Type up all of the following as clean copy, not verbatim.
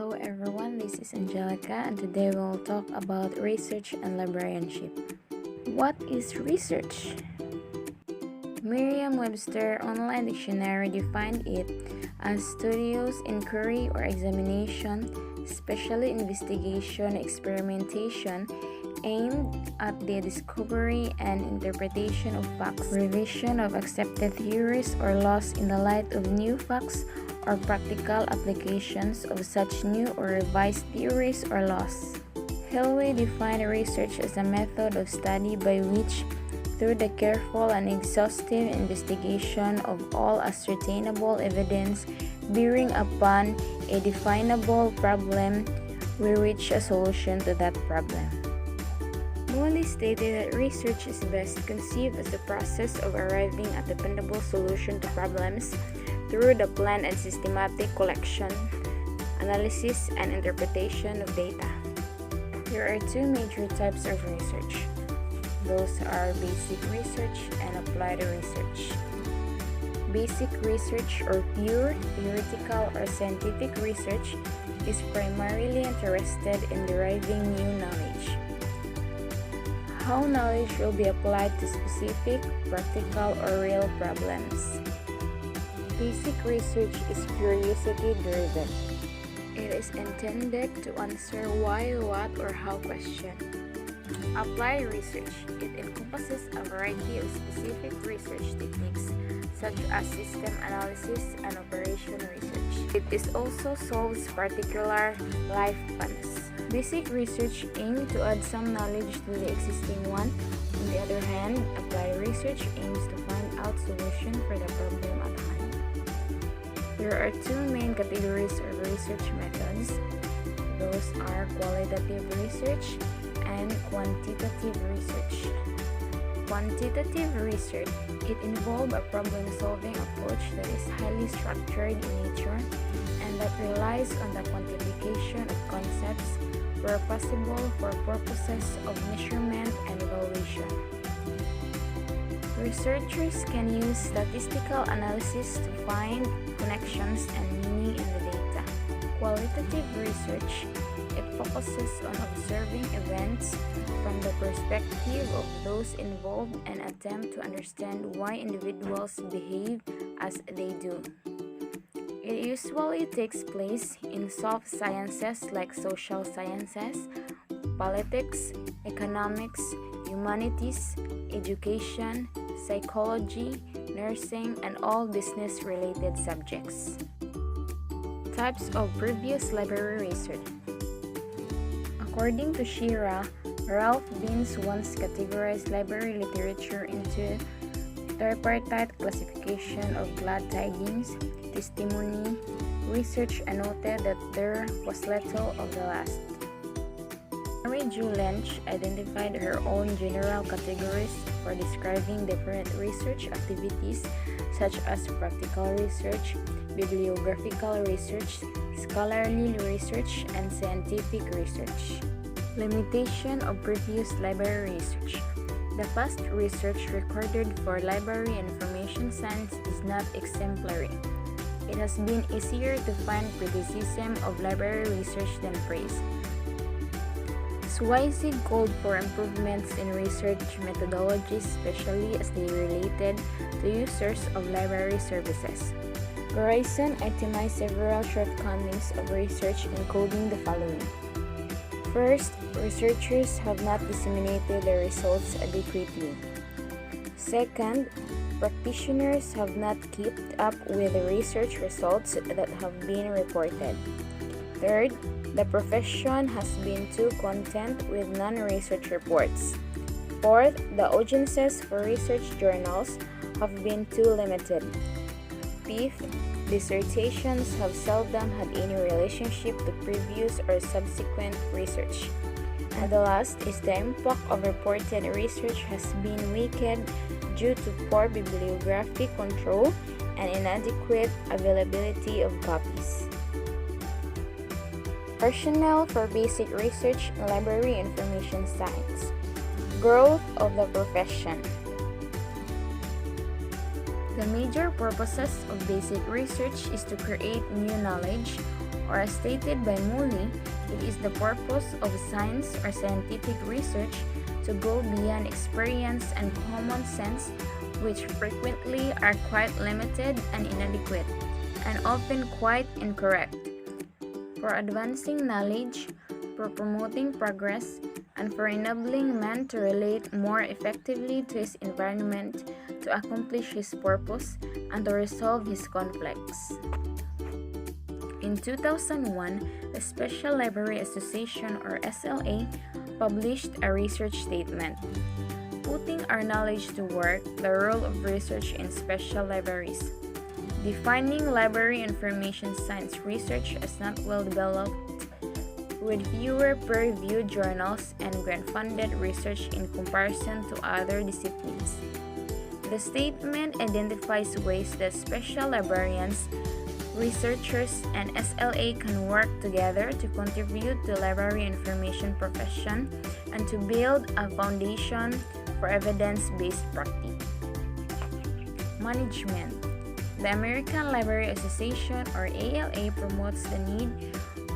Hello everyone, this is Angelica and today we'll talk about research and librarianship. What is research? Merriam-Webster Online Dictionary defined it as studious inquiry or examination, especially investigation, experimentation, aimed at the discovery and interpretation of facts, revision of accepted theories or laws in the light of new facts, or practical applications of such new or revised theories or laws. Helway defined research as a method of study by which, through the careful and exhaustive investigation of all ascertainable evidence bearing upon a definable problem, we reach a solution to that problem. Morley stated that research is best conceived as the process of arriving at a dependable solution to problems through the planned and systematic collection, analysis, and interpretation of data. There are two major types of research. Those are basic research and applied research. Basic research, or pure theoretical or scientific research, is primarily interested in deriving new knowledge. How knowledge will be applied to specific, practical, or real problems. Basic research is curiosity-driven. It is intended to answer why, what, or how question. Applied research. It encompasses a variety of specific research techniques such as system analysis and operation research. It also solves particular life problems. Basic research aims to add some knowledge to the existing one. On the other hand, applied research aims to find out solution for the problem at hand. There are two main categories of research methods. Those are qualitative research and quantitative research. Quantitative research, it involves a problem-solving approach that is highly structured in nature and that relies on the quantification of concepts where possible for purposes of measurement and evaluation. Researchers can use statistical analysis to find connections and meaning in the data. Qualitative research, it focuses on observing events from the perspective of those involved and attempt to understand why individuals behave as they do. It usually takes place in soft sciences like social sciences, politics, economics, humanities, education, psychology, nursing, and all business-related subjects. Types of previous library research. According to Shira, Ralph Binns once categorized library literature into tripartite classification of glad tidings, testimony, research, and noted that there was little of the last. Mary Jo Lensch identified her own general categories for describing different research activities such as practical research, bibliographical research, scholarly research, and scientific research. Limitation of previous library research. The past research recorded for library and information science is not exemplary. It has been easier to find criticism of library research than praise. Swayze called for improvements in research methodologies, especially as they related to users of library services. Garrison itemized several shortcomings of research, including the following. First, researchers have not disseminated the results adequately. Second, practitioners have not kept up with the research results that have been reported. Third, the profession has been too content with non-research reports. Fourth, the audiences for research journals have been too limited. Fifth, dissertations have seldom had any relationship to previous or subsequent research. And the last is the impact of reported research has been weakened due to poor bibliographic control and inadequate availability of copies. Rationale for basic research in library information science. Growth of the profession. The major purposes of basic research is to create new knowledge, or as stated by Mooley, it is the purpose of science or scientific research to go beyond experience and common sense, which frequently are quite limited and inadequate, and often quite incorrect. For advancing knowledge, for promoting progress, and for enabling man to relate more effectively to his environment, to accomplish his purpose, and to resolve his conflicts. In 2001, the Special Library Association, or SLA, published a research statement. Putting our knowledge to work, the role of research in special libraries. Defining library information science research as not well developed, with fewer peer-reviewed journals and grant-funded research in comparison to other disciplines. The statement identifies ways that special librarians, researchers, and SLA can work together to contribute to library information profession and to build a foundation for evidence-based practice. Management. The American Library Association, or ALA, promotes the need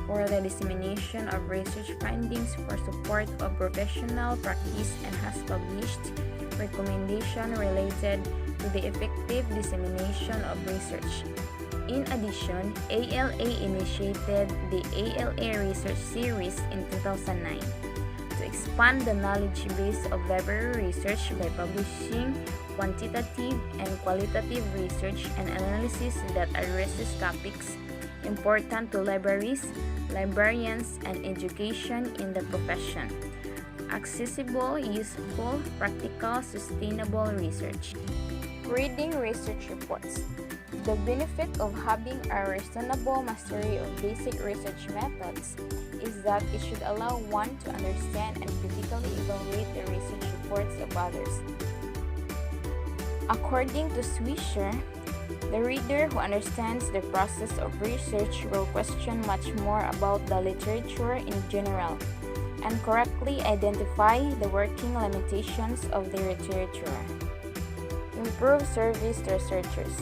for the dissemination of research findings for support of professional practice and has published recommendations related to the effective dissemination of research. In addition, ALA initiated the ALA Research Series in 2009 to expand the knowledge base of library research by publishing quantitative and qualitative research and analysis that addresses topics important to libraries, librarians, and education in the profession. Accessible, useful, practical, sustainable research. Reading research reports. The benefit of having a reasonable mastery of basic research methods is that it should allow one to understand and critically evaluate the research reports of others. According to Swisher, the reader who understands the process of research will question much more about the literature in general and correctly identify the working limitations of the literature. Improve service to researchers.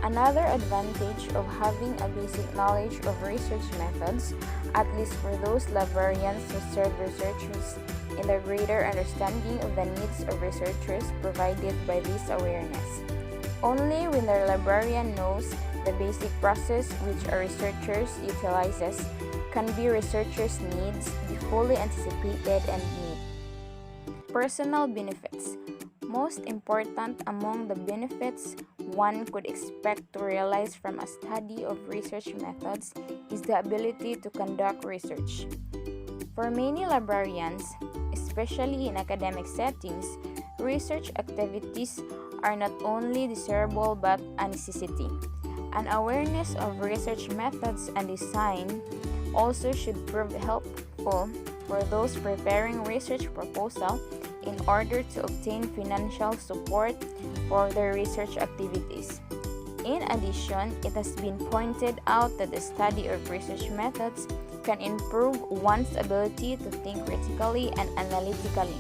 Another advantage of having a basic knowledge of research methods, at least for those librarians who serve researchers, in the greater understanding of the needs of researchers provided by this awareness. Only when the librarian knows the basic process which a researcher utilizes can be researchers' needs be fully anticipated and met. Personal benefits. Most important among the benefits one could expect to realize from a study of research methods is the ability to conduct research. For many librarians, especially in academic settings, research activities are not only desirable but a necessity. An awareness of research methods and design also should prove helpful for those preparing research proposal in order to obtain financial support for their research activities. In addition, it has been pointed out that the study of research methods can improve one's ability to think critically and analytically,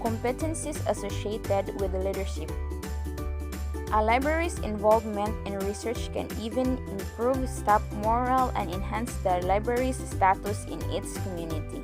competencies associated with leadership. A library's involvement in research can even improve staff morale and enhance the library's status in its community.